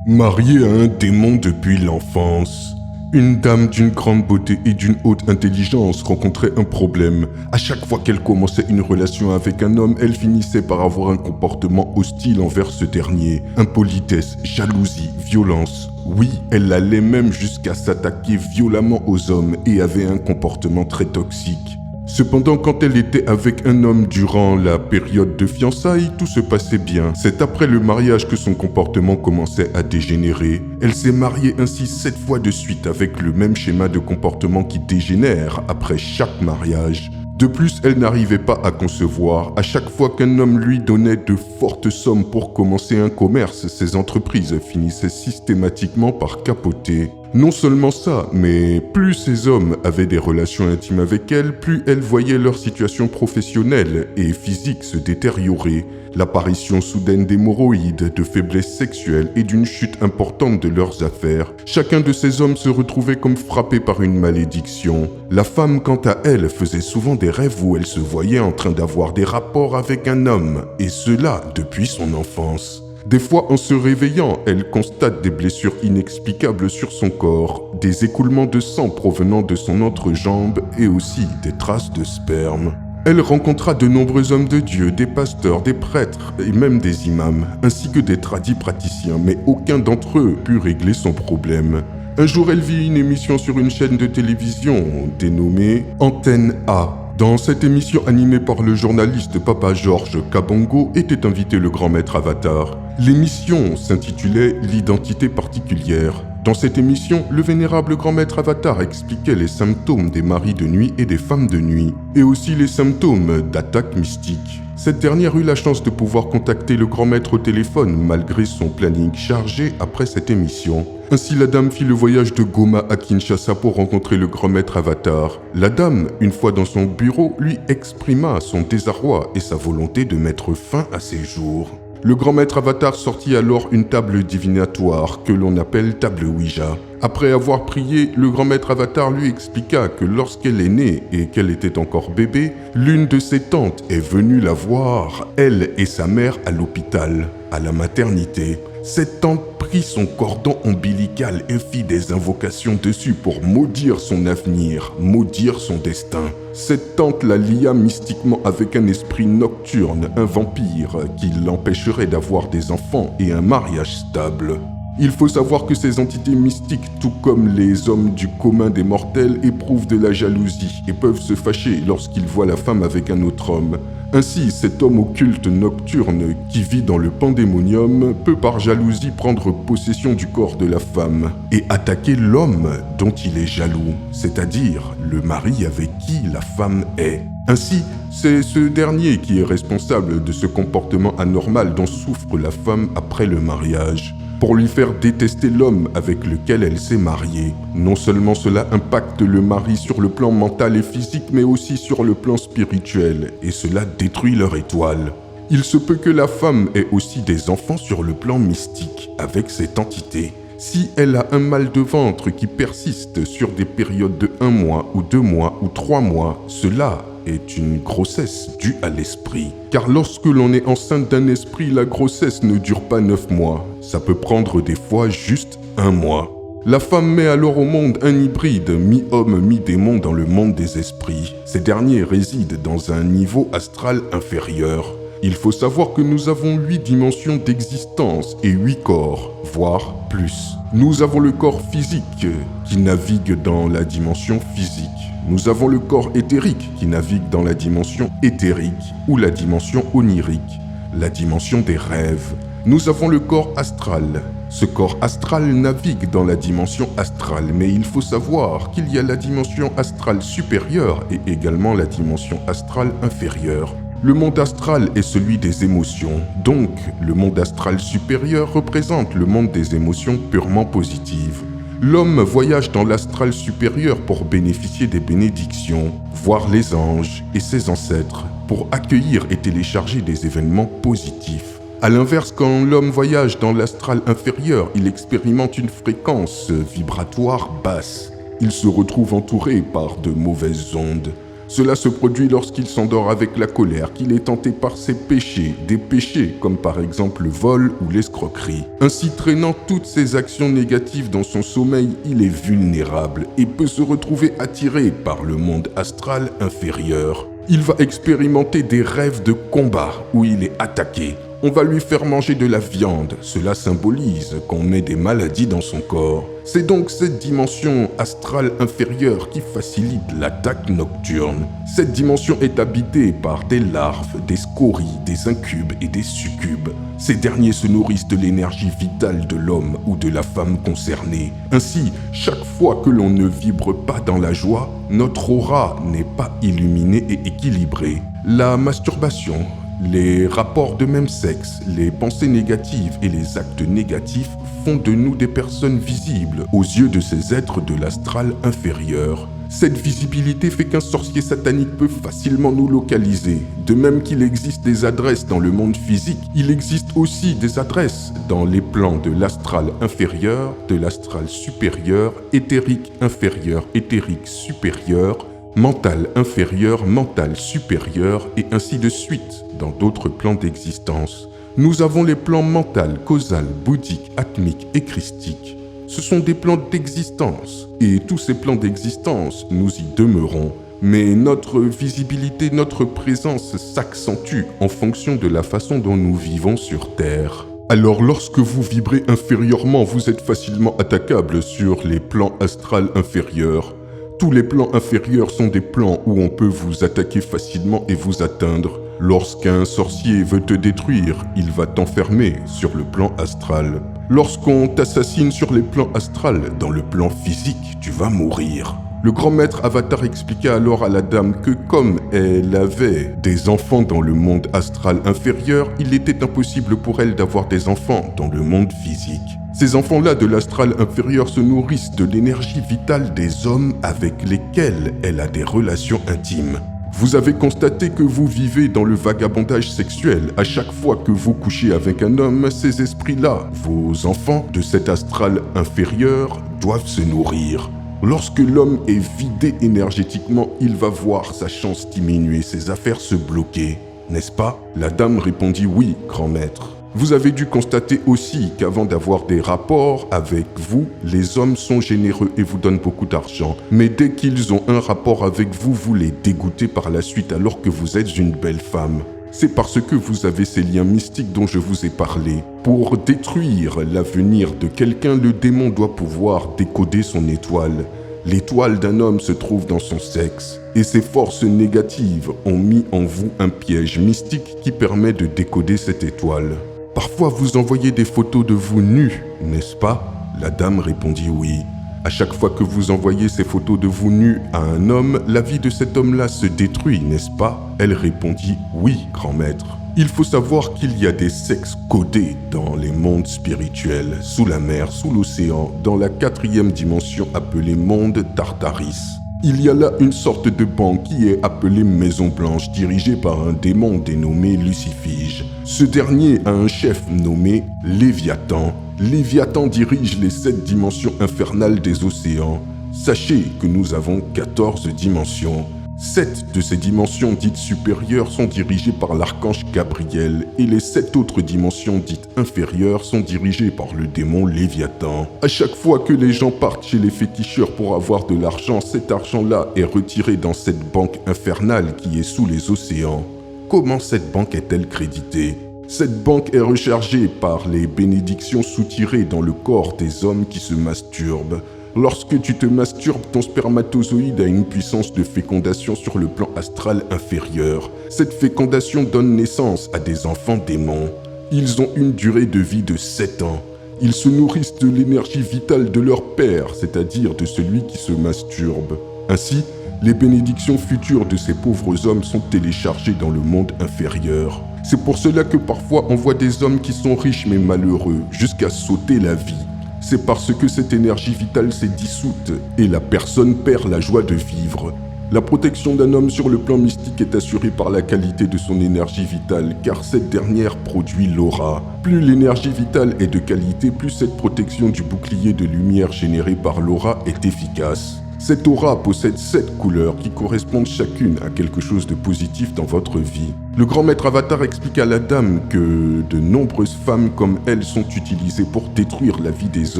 Mariée à un démon depuis l'enfance, une dame d'une grande beauté et d'une haute intelligence rencontrait un problème. À chaque fois qu'elle commençait une relation avec un homme, elle finissait par avoir un comportement hostile envers ce dernier. Impolitesse, jalousie, violence. Oui, elle allait même jusqu'à s'attaquer violemment aux hommes et avait un comportement très toxique. Cependant, quand elle était avec un homme durant la période de fiançailles, tout se passait bien. C'est après le mariage que son comportement commençait à dégénérer. Elle s'est mariée ainsi 7 fois de suite avec le même schéma de comportement qui dégénère après chaque mariage. De plus, elle n'arrivait pas à concevoir. À chaque fois qu'un homme lui donnait de fortes sommes pour commencer un commerce, ses entreprises finissaient systématiquement par capoter. Non seulement ça, mais plus ces hommes avaient des relations intimes avec elle, plus elle voyait leur situation professionnelle et physique se détériorer. L'apparition soudaine d'hémorroïdes, de faiblesse sexuelle et d'une chute importante de leurs affaires. Chacun de ces hommes se retrouvait comme frappé par une malédiction. La femme, quant à elle, faisait souvent des rêves où elle se voyait en train d'avoir des rapports avec un homme, et cela depuis son enfance. Des fois, en se réveillant, elle constate des blessures inexplicables sur son corps, des écoulements de sang provenant de son entrejambe et aussi des traces de sperme. Elle rencontra de nombreux hommes de Dieu, des pasteurs, des prêtres et même des imams, ainsi que des tradis praticiens, mais aucun d'entre eux put régler son problème. Un jour, elle vit une émission sur une chaîne de télévision dénommée Antenne A. Dans cette émission animée par le journaliste Papa Georges Kabongo était invité le grand maître Avatar. L'émission s'intitulait « L'identité particulière ». Dans cette émission, le vénérable grand maître Avatar expliquait les symptômes des maris de nuit et des femmes de nuit, et aussi les symptômes d'attaques mystiques. Cette dernière eut la chance de pouvoir contacter le grand maître au téléphone malgré son planning chargé après cette émission. Ainsi, la dame fit le voyage de Goma à Kinshasa pour rencontrer le grand maître Avatar. La dame, une fois dans son bureau, lui exprima son désarroi et sa volonté de mettre fin à ses jours. Le grand maître Avatar sortit alors une table divinatoire que l'on appelle table Ouija. Après avoir prié, le grand maître Avatar lui expliqua que lorsqu'elle est née et qu'elle était encore bébé, l'une de ses tantes est venue la voir, elle et sa mère à l'hôpital, à la maternité. Cette tante prit son cordon ombilical et fit des invocations dessus pour maudire son avenir, maudire son destin. Cette tante la lia mystiquement avec un esprit nocturne, un vampire, qui l'empêcherait d'avoir des enfants et un mariage stable. Il faut savoir que ces entités mystiques, tout comme les hommes du commun des mortels, éprouvent de la jalousie et peuvent se fâcher lorsqu'ils voient la femme avec un autre homme. Ainsi, cet homme occulte nocturne qui vit dans le pandémonium peut par jalousie prendre possession du corps de la femme et attaquer l'homme dont il est jaloux, c'est-à-dire le mari avec qui la femme est. Ainsi, c'est ce dernier qui est responsable de ce comportement anormal dont souffre la femme après le mariage, pour lui faire détester l'homme avec lequel elle s'est mariée. Non seulement cela impacte le mari sur le plan mental et physique, mais aussi sur le plan spirituel, et cela détruit leur étoile. Il se peut que la femme ait aussi des enfants sur le plan mystique avec cette entité. Si elle a un mal de ventre qui persiste sur des périodes de 1 mois ou 2 mois ou 3 mois, cela est une grossesse due à l'esprit. Car lorsque l'on est enceinte d'un esprit, la grossesse ne dure pas 9 mois. Ça peut prendre des fois juste 1 mois. La femme met alors au monde un hybride, mi-homme, mi-démon dans le monde des esprits. Ces derniers résident dans un niveau astral inférieur. Il faut savoir que nous avons 8 dimensions d'existence et 8 corps, voire plus. Nous avons le corps physique qui navigue dans la dimension physique. Nous avons le corps éthérique qui navigue dans la dimension éthérique ou la dimension onirique, la dimension des rêves. Nous avons le corps astral. Ce corps astral navigue dans la dimension astrale, mais il faut savoir qu'il y a la dimension astrale supérieure et également la dimension astrale inférieure. Le monde astral est celui des émotions, donc le monde astral supérieur représente le monde des émotions purement positives. L'homme voyage dans l'astral supérieur pour bénéficier des bénédictions, voir les anges et ses ancêtres, pour accueillir et télécharger des événements positifs. A l'inverse, quand l'homme voyage dans l'astral inférieur, il expérimente une fréquence vibratoire basse. Il se retrouve entouré par de mauvaises ondes. Cela se produit lorsqu'il s'endort avec la colère, qu'il est tenté par ses péchés, des péchés comme par exemple le vol ou l'escroquerie. Ainsi, traînant toutes ses actions négatives dans son sommeil, il est vulnérable et peut se retrouver attiré par le monde astral inférieur. Il va expérimenter des rêves de combat où il est attaqué. On va lui faire manger de la viande, cela symbolise qu'on met des maladies dans son corps. C'est donc cette dimension astrale inférieure qui facilite l'attaque nocturne. Cette dimension est habitée par des larves, des scories, des incubes et des succubes. Ces derniers se nourrissent de l'énergie vitale de l'homme ou de la femme concernée. Ainsi, chaque fois que l'on ne vibre pas dans la joie, notre aura n'est pas illuminée et équilibrée. La masturbation, les rapports de même sexe, les pensées négatives et les actes négatifs font de nous des personnes visibles aux yeux de ces êtres de l'astral inférieur. Cette visibilité fait qu'un sorcier satanique peut facilement nous localiser. De même qu'il existe des adresses dans le monde physique, il existe aussi des adresses dans les plans de l'astral inférieur, de l'astral supérieur, éthérique inférieur, éthérique supérieur, mental inférieur, mental supérieur, et ainsi de suite dans d'autres plans d'existence. Nous avons les plans mental, causal, bouddhique, atmique et christique. Ce sont des plans d'existence, et tous ces plans d'existence, nous y demeurons. Mais notre visibilité, notre présence s'accentue en fonction de la façon dont nous vivons sur Terre. Alors lorsque vous vibrez inférieurement, vous êtes facilement attaquable sur les plans astrales inférieurs. Tous les plans inférieurs sont des plans où on peut vous attaquer facilement et vous atteindre. Lorsqu'un sorcier veut te détruire, il va t'enfermer sur le plan astral. Lorsqu'on t'assassine sur les plans astrales, dans le plan physique, tu vas mourir. Le grand maître Avatar expliqua alors à la dame que comme elle avait des enfants dans le monde astral inférieur, il était impossible pour elle d'avoir des enfants dans le monde physique. Ces enfants-là de l'astral inférieur se nourrissent de l'énergie vitale des hommes avec lesquels elle a des relations intimes. Vous avez constaté que vous vivez dans le vagabondage sexuel. À chaque fois que vous couchez avec un homme, ces esprits-là, vos enfants de cet astral inférieur, doivent se nourrir. Lorsque l'homme est vidé énergétiquement, il va voir sa chance diminuer, ses affaires se bloquer. N'est-ce pas? La dame répondit oui, grand maître. Vous avez dû constater aussi qu'avant d'avoir des rapports avec vous, les hommes sont généreux et vous donnent beaucoup d'argent. Mais dès qu'ils ont un rapport avec vous, vous les dégoûtez par la suite alors que vous êtes une belle femme. C'est parce que vous avez ces liens mystiques dont je vous ai parlé. Pour détruire l'avenir de quelqu'un, le démon doit pouvoir décoder son étoile. L'étoile d'un homme se trouve dans son sexe. Et ces forces négatives ont mis en vous un piège mystique qui permet de décoder cette étoile. Parfois, vous envoyez des photos de vous nus, n'est-ce pas? La dame répondit oui. À chaque fois que vous envoyez ces photos de vous nus à un homme, la vie de cet homme-là se détruit, n'est-ce pas? Elle répondit oui, grand maître. Il faut savoir qu'il y a des sexes codés dans les mondes spirituels, sous la mer, sous l'océan, dans la 4e dimension appelée monde Tartaris. Il y a là une sorte de banque qui est appelée Maison Blanche, dirigée par un démon dénommé Lucifige. Ce dernier a un chef nommé Léviathan. Léviathan dirige les 7 dimensions infernales des océans. Sachez que nous avons 14 dimensions. 7 de ces dimensions dites supérieures sont dirigées par l'archange Gabriel et les 7 autres dimensions dites inférieures sont dirigées par le démon Léviathan. À chaque fois que les gens partent chez les féticheurs pour avoir de l'argent, cet argent-là est retiré dans cette banque infernale qui est sous les océans. Comment cette banque est-elle créditée? Cette banque est rechargée par les bénédictions soutirées dans le corps des hommes qui se masturbent. Lorsque tu te masturbes, ton spermatozoïde a une puissance de fécondation sur le plan astral inférieur. Cette fécondation donne naissance à des enfants démons. Ils ont une durée de vie de 7 ans. Ils se nourrissent de l'énergie vitale de leur père, c'est-à-dire de celui qui se masturbe. Ainsi, les bénédictions futures de ces pauvres hommes sont téléchargées dans le monde inférieur. C'est pour cela que parfois on voit des hommes qui sont riches mais malheureux, jusqu'à sauter la vie. C'est parce que cette énergie vitale s'est dissoute et la personne perd la joie de vivre. La protection d'un homme sur le plan mystique est assurée par la qualité de son énergie vitale, car cette dernière produit l'aura. Plus l'énergie vitale est de qualité, plus cette protection du bouclier de lumière généré par l'aura est efficace. Cette aura possède 7 couleurs qui correspondent chacune à quelque chose de positif dans votre vie. Le grand maître Avatar explique à la dame que de nombreuses femmes comme elle sont utilisées pour détruire la vie des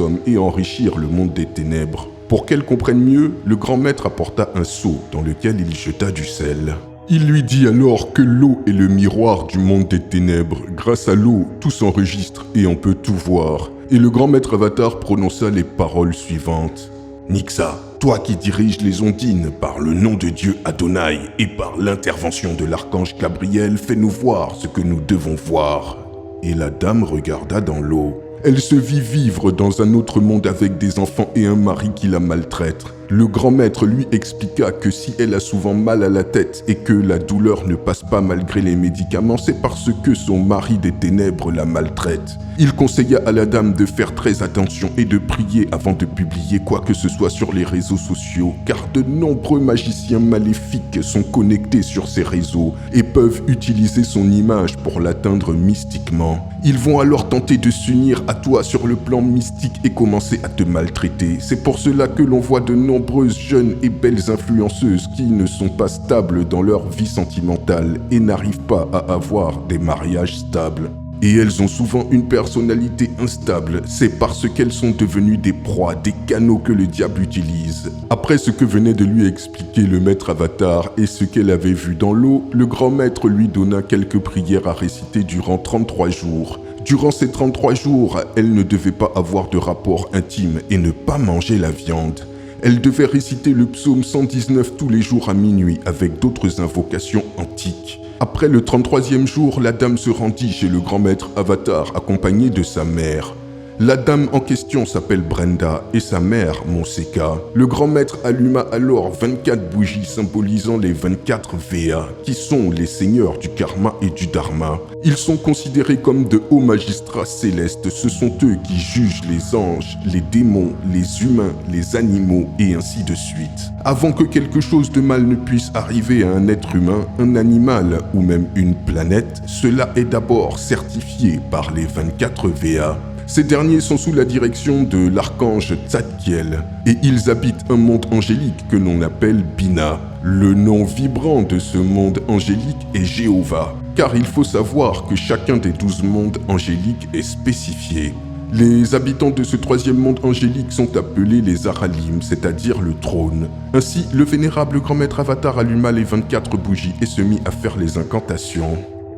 hommes et enrichir le monde des ténèbres. Pour qu'elle comprenne mieux, le grand maître apporta un seau dans lequel il jeta du sel. Il lui dit alors que l'eau est le miroir du monde des ténèbres. Grâce à l'eau, tout s'enregistre et on peut tout voir. Et le grand maître Avatar prononça les paroles suivantes. Nixa, toi qui diriges les ondines par le nom de Dieu Adonai et par l'intervention de l'archange Gabriel, fais-nous voir ce que nous devons voir. Et la dame regarda dans l'eau. Elle se vit vivre dans un autre monde avec des enfants et un mari qui la maltraite. Le grand maître lui expliqua que si elle a souvent mal à la tête et que la douleur ne passe pas malgré les médicaments, c'est parce que son mari des ténèbres la maltraite. Il conseilla à la dame de faire très attention et de prier avant de publier quoi que ce soit sur les réseaux sociaux, car de nombreux magiciens maléfiques sont connectés sur ces réseaux et peuvent utiliser son image pour l'atteindre mystiquement. Ils vont alors tenter de s'unir à toi sur le plan mystique et commencer à te maltraiter. C'est pour cela que l'on voit de nombreuses jeunes et belles influenceuses qui ne sont pas stables dans leur vie sentimentale et n'arrivent pas à avoir des mariages stables. Et elles ont souvent une personnalité instable, c'est parce qu'elles sont devenues des proies, des canaux que le diable utilise. Après ce que venait de lui expliquer le maître Avatar et ce qu'elle avait vu dans l'eau, le grand maître lui donna quelques prières à réciter durant 33 jours. Durant ces 33 jours, elle ne devait pas avoir de rapport intime et ne pas manger la viande. Elle devait réciter le psaume 119 tous les jours à minuit avec d'autres invocations antiques. Après le 33e jour, la dame se rendit chez le grand maître Avatar accompagnée de sa mère. La dame en question s'appelle Brenda et sa mère Monseka. Le grand maître alluma alors 24 bougies symbolisant les 24 Véas, qui sont les seigneurs du karma et du dharma. Ils sont considérés comme de hauts magistrats célestes. Ce sont eux qui jugent les anges, les démons, les humains, les animaux et ainsi de suite. Avant que quelque chose de mal ne puisse arriver à un être humain, un animal ou même une planète, cela est d'abord certifié par les 24 Véas. Ces derniers sont sous la direction de l'archange Tzadkiel et ils habitent un monde angélique que l'on appelle Bina. Le nom vibrant de ce monde angélique est Jéhovah, car il faut savoir que chacun des 12 mondes angéliques est spécifié. Les habitants de ce 3e monde angélique sont appelés les Aralim, c'est-à-dire le trône. Ainsi, le vénérable grand maître Avatar alluma les 24 bougies et se mit à faire les incantations.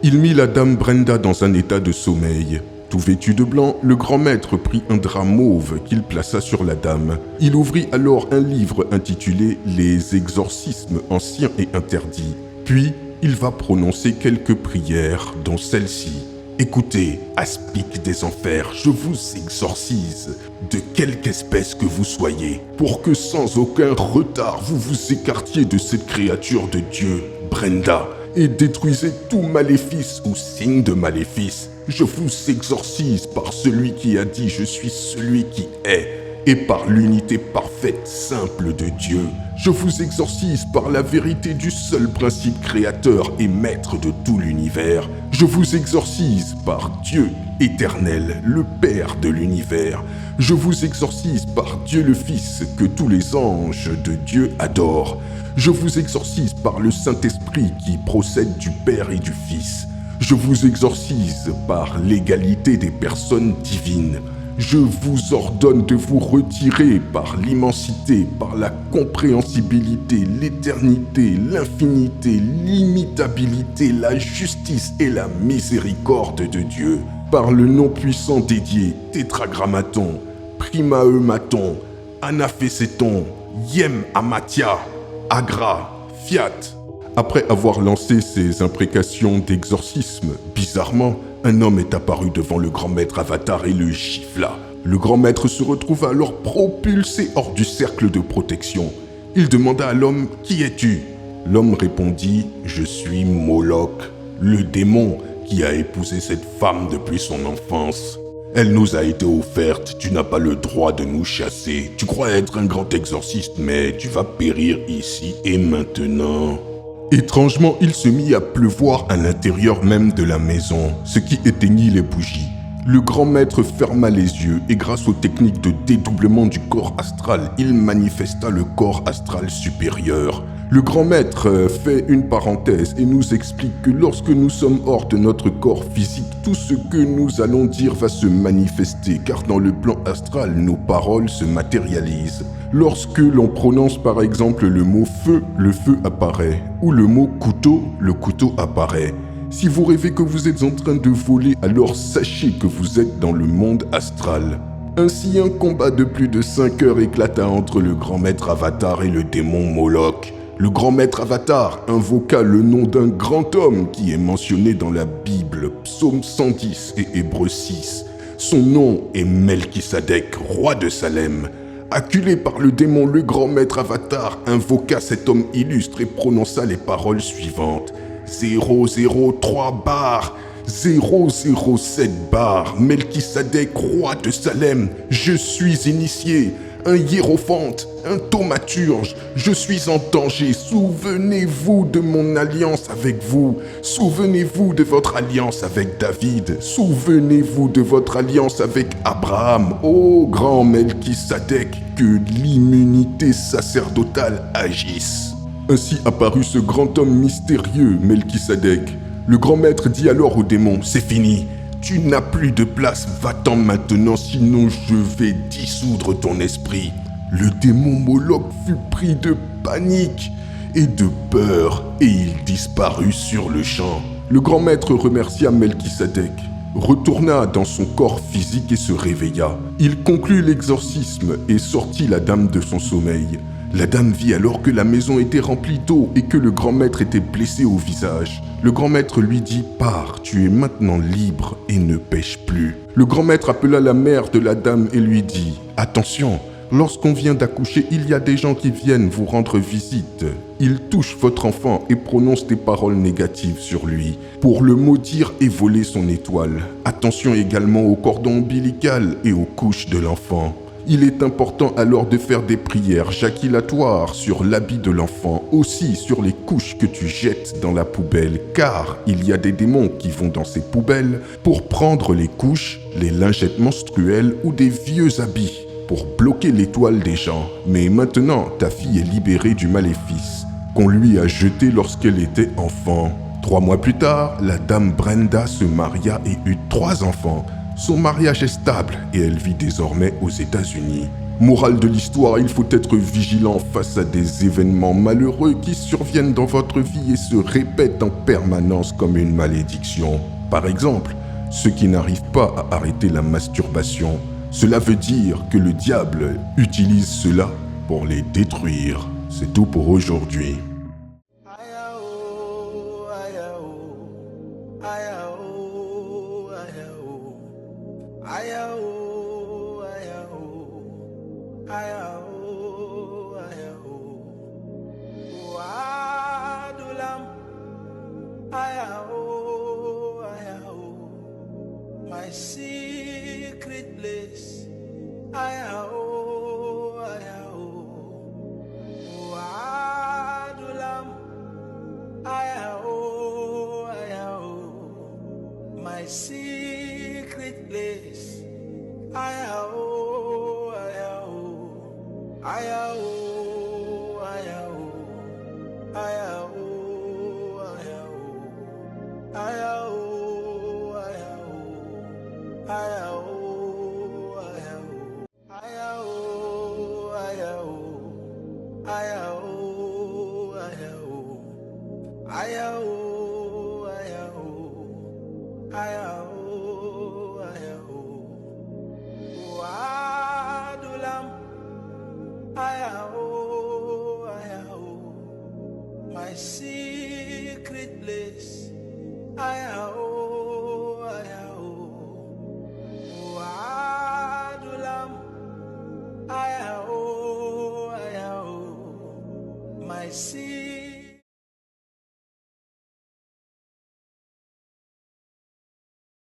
Il mit la dame Brenda dans un état de sommeil. Tout vêtu de blanc, le grand maître prit un drap mauve qu'il plaça sur la dame. Il ouvrit alors un livre intitulé « Les exorcismes anciens et interdits ». Puis, il va prononcer quelques prières, dont celle-ci. « Écoutez, aspic des enfers, je vous exorcise, de quelque espèce que vous soyez, pour que sans aucun retard vous vous écartiez de cette créature de Dieu, Brenda, et détruisez tout maléfice ou signe de maléfice. Je vous exorcise par celui qui a dit « Je suis celui qui est » et par l'unité parfaite, simple de Dieu. Je vous exorcise par la vérité du seul principe créateur et maître de tout l'univers. Je vous exorcise par Dieu éternel, le Père de l'univers. Je vous exorcise par Dieu le Fils que tous les anges de Dieu adorent. Je vous exorcise par le Saint-Esprit qui procède du Père et du Fils. Je vous exorcise par l'égalité des personnes divines. Je vous ordonne de vous retirer par l'immensité, par la compréhensibilité, l'éternité, l'infinité, l'imitabilité, la justice et la miséricorde de Dieu. Par le nom puissant dédié, Tétragrammaton, Primaeumaton, Anaphéséton, Yem Amatia, Agra, Fiat. Après avoir lancé ces imprécations d'exorcisme, bizarrement, un homme est apparu devant le grand maître Avatar et le gifla. Le grand maître se retrouva alors propulsé hors du cercle de protection. Il demanda à l'homme « Qui es-tu » L'homme répondit « Je suis Moloch, le démon qui a épousé cette femme depuis son enfance. Elle nous a été offerte, tu n'as pas le droit de nous chasser. Tu crois être un grand exorciste, mais tu vas périr ici et maintenant. » Étrangement, il se mit à pleuvoir à l'intérieur même de la maison, ce qui éteignit les bougies. Le grand maître ferma les yeux et grâce aux techniques de dédoublement du corps astral, il manifesta le corps astral supérieur. Le grand maître fait une parenthèse et nous explique que lorsque nous sommes hors de notre corps physique, tout ce que nous allons dire va se manifester, car dans le plan astral, nos paroles se matérialisent. Lorsque l'on prononce par exemple le mot feu, le feu apparaît, ou le mot couteau, le couteau apparaît. Si vous rêvez que vous êtes en train de voler, alors sachez que vous êtes dans le monde astral. Ainsi, un combat de plus de 5 heures éclata entre le grand maître Avatar et le démon Moloch. Le grand maître Avatar invoqua le nom d'un grand homme qui est mentionné dans la Bible, Psaume 110 et Hébreux 6. Son nom est Melchisadec, roi de Salem. Acculé par le démon, le grand maître Avatar invoqua cet homme illustre et prononça les paroles suivantes. 003 bar, 007 bar, Melchisadec, roi de Salem, je suis initié, un hiérophante, un thaumaturge, je suis en danger, souvenez-vous de mon alliance avec vous, souvenez-vous de votre alliance avec David, souvenez-vous de votre alliance avec Abraham, ô grand Melchisadec, que l'immunité sacerdotale agisse. Ainsi apparut ce grand homme mystérieux, Melchisadec. Le grand maître dit alors au démon, « C'est fini, tu n'as plus de place, va-t'en maintenant, sinon je vais dissoudre ton esprit. » Le démon Moloch fut pris de panique et de peur, et il disparut sur le champ. Le grand maître remercia Melchisadec, retourna dans son corps physique et se réveilla. Il conclut l'exorcisme et sortit la dame de son sommeil. La dame vit alors que la maison était remplie d'eau et que le grand maître était blessé au visage. Le grand maître lui dit « Pars, tu es maintenant libre et ne pêche plus. » Le grand maître appela la mère de la dame et lui dit « Attention, lorsqu'on vient d'accoucher, il y a des gens qui viennent vous rendre visite. Ils touchent votre enfant et prononcent des paroles négatives sur lui pour le maudire et voler son étoile. Attention également au cordon ombilical et aux couches de l'enfant. » Il est important alors de faire des prières jaculatoires sur l'habit de l'enfant, aussi sur les couches que tu jettes dans la poubelle, car il y a des démons qui vont dans ces poubelles pour prendre les couches, les lingettes menstruelles ou des vieux habits, pour bloquer l'étoile des gens. Mais maintenant, ta fille est libérée du maléfice qu'on lui a jeté lorsqu'elle était enfant. 3 mois plus tard, la dame Brenda se maria et eut 3 enfants. Son mariage est stable et elle vit désormais aux États-Unis. Morale de l'histoire, il faut être vigilant face à des événements malheureux qui surviennent dans votre vie et se répètent en permanence comme une malédiction. Par exemple, ceux qui n'arrivent pas à arrêter la masturbation. Cela veut dire que le diable utilise cela pour les détruire. C'est tout pour aujourd'hui. My secret place, my secret place, my secret place, my secret